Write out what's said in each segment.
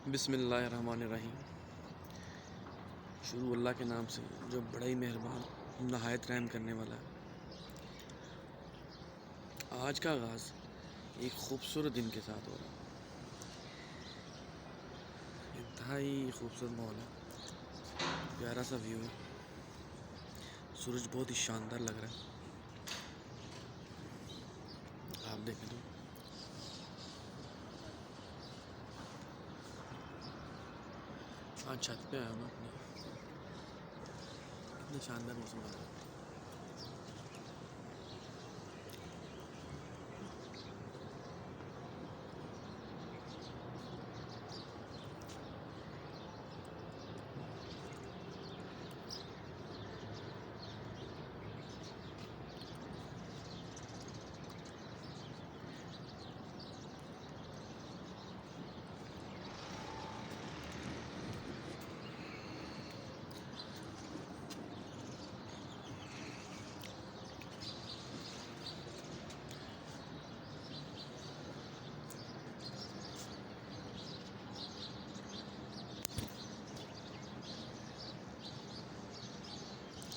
बिस्मिल्लाहिर्रहमानिर्रहीम। शुरू अल्लाह के नाम से जो बड़ा ही मेहरबान नहायत रहम करने वाला है। आज का आगाज़ एक ख़ूबसूरत दिन के साथ हो रहा है। इंतहाई खूबसूरत माहौल है, प्यारा सा व्यू है। सूरज बहुत ही शानदार लग रहा है, आप देखें तो। आज छत पे आया हूँ अपने, कितनी शानदार मौसम लग रहा है।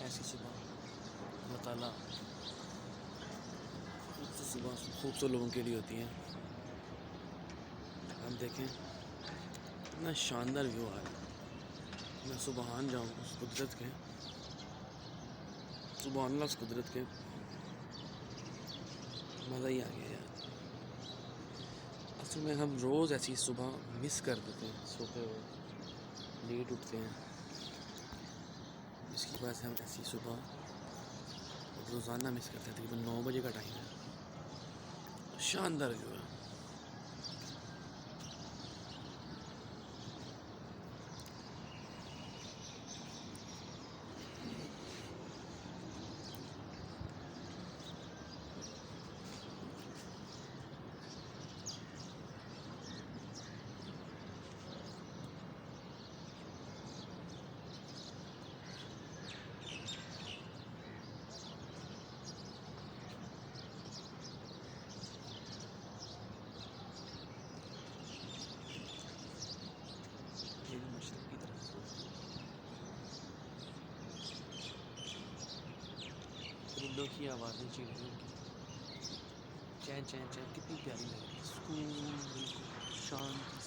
ऐसी सुबह अल्लाह ताला सुबह खूबसूरत लोगों के लिए होती हैं। आप देखें कितना शानदार व्यू आ रहा है। मैं सुबहान जाऊँ उस कुदरत के, सुबहान अल्लाह उस कुदरत के, मज़ा ही आ गया यार। असल में हम रोज़ ऐसी सुबह मिस कर देते हैं, सोते हुए लेट उठते हैं, जिसकी वजह से हम ऐसी सुबह रोज़ाना मिस करते हैं। तकरीबन 9 बजे का टाइम है, शानदार व्यू है। मशरक़ की तरफ परिंदों की आवाज़ें, चिड़ियों की चैन चैन चैन कितनी प्यारी लग रही है। सुकून, बिल्कुल शांति